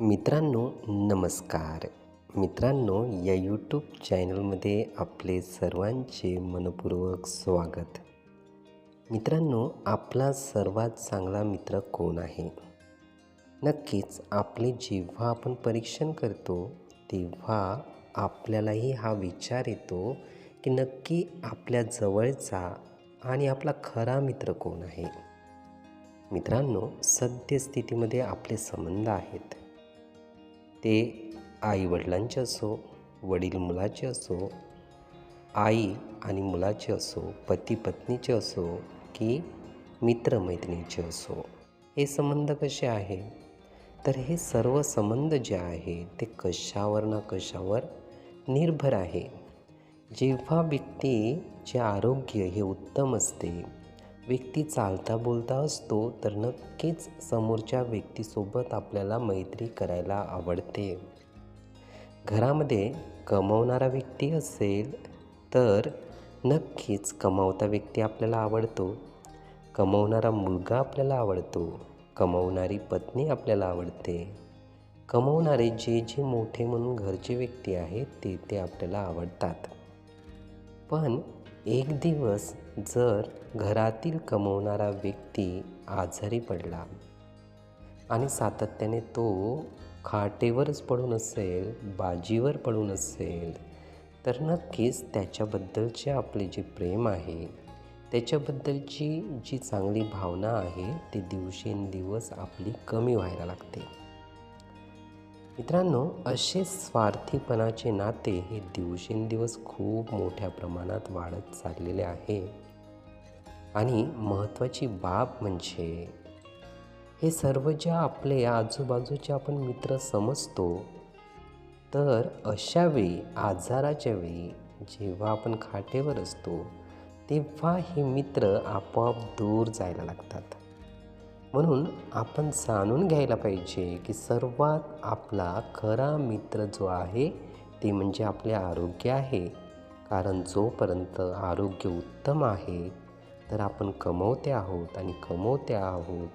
मित्रांनो, नमस्कार. मित्रांनो, या यूट्यूब चॅनलमध्ये आपले सर्वांचे मनपूर्वक स्वागत. मित्रांनो, आपला सर्वात चांगला मित्र कोण आहे? नक्कीच आपले जेव्हा आपण परीक्षण करतो तेव्हा आपल्यालाही हा विचार येतो की नक्की आपल्या जवळचा आणि आपला खरा मित्र कोण आहे. मित्रांनो, सद्यस्थितीमध्ये आपले संबंध आहेत, ते आई-वडिलांचे असो, वडील मुलाचे असो, आई आणि मुलाचे असो, पती-पत्नीचे असो की मित्र-मैत्रिणीचे असो. हे संबंध कसे आहे? तर हे सर्व संबंध जे आहे ते कशावर ना कशावर निर्भर आहे. जेव्हा व्यक्तीचे आरोग्य हे उत्तम असते, व्यक्ती चालता बोलता असतो, तर नक्कीच समोरच्या व्यक्तीसोबत आपल्याला मैत्री करायला आवडते. घरामध्ये कमवणारा व्यक्ती असेल तर नक्कीच कमावता व्यक्ती आपल्याला आवडतो. कमवणारा मुलगा आपल्याला आवडतो. कमवणारी पत्नी आपल्याला आवडते. कमवणारे जे मोठे म्हणून घरचे व्यक्ती आहेत ते आपल्याला आवडतात. पण एक दिवस जर घरातील कमवणारा व्यक्ती आजारी पडला आणि सातत्याने तो खाटेवरच पडून असेल, बाजीवर पडून असेल, तर नक्कीच त्याच्याबद्दलचे आपले जे प्रेम आहे, त्याच्याबद्दलची जी चांगली भावना आहे ती दिवसेंदिवस आपली कमी व्हायला लागते. मित्रांनो, असे स्वार्थीपणाचे नाते हे दिवसेंदिवस खूप मोठ्या प्रमाणात वाढत चाललेले आहे. आणि महत्त्वाची बाब म्हणजे हे सर्व ज्या आपले आजूबाजूचे आपण मित्र समजतो, तर अशावेळी आजाराच्या वेळी जेव्हा आपण खाटेवर असतो तेव्हा हे मित्र आपोआप दूर जायला लागतात. म्हणून आपण जाणून घ्यायला पाहिजे की सर्वात आपला खरा मित्र जो आहे ते म्हणजे आपले आरोग्य आहे. कारण जोपर्यंत आरोग्य उत्तम आहे तर आपण कमवते आहोत आणि कमवते आहोत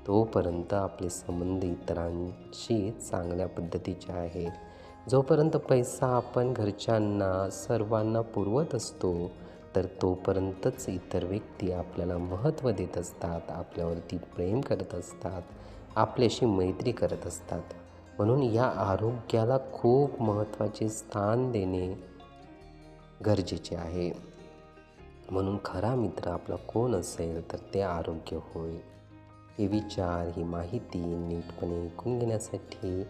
तोपर्यंत आपले संबंध इतरांशी चांगल्या पद्धतीचे आहेत. जोपर्यंत पैसा आपण घरच्यांना सर्वांना पुरवत असतो तर तोपर्यंतच इतर व्यक्ती आपल्याला महत्त्व देत असतात, आपल्यावरती प्रेम करत असतात, आपल्याशी मैत्री करत असतात. म्हणून या आरोग्याला खूप महत्त्वाचे स्थान देणे गरजेचे आहे. म्हणून खरा मित्र आपला कोण असेल तर ते आरोग्य होय. हे विचार, ही माहिती नीटपणे ऐकून घेण्यासाठी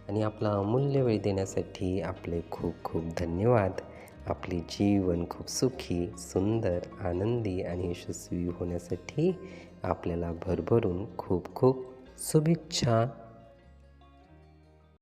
आणि आपला अमूल्य वेळ देण्यासाठी आपले खूप खूप धन्यवाद. आपले जीवन खूप सुखी, सुंदर, आनंदी आणि यशस्वी होण्यासाठी आपल्याला भरभरून खूप खूप शुभेच्छा.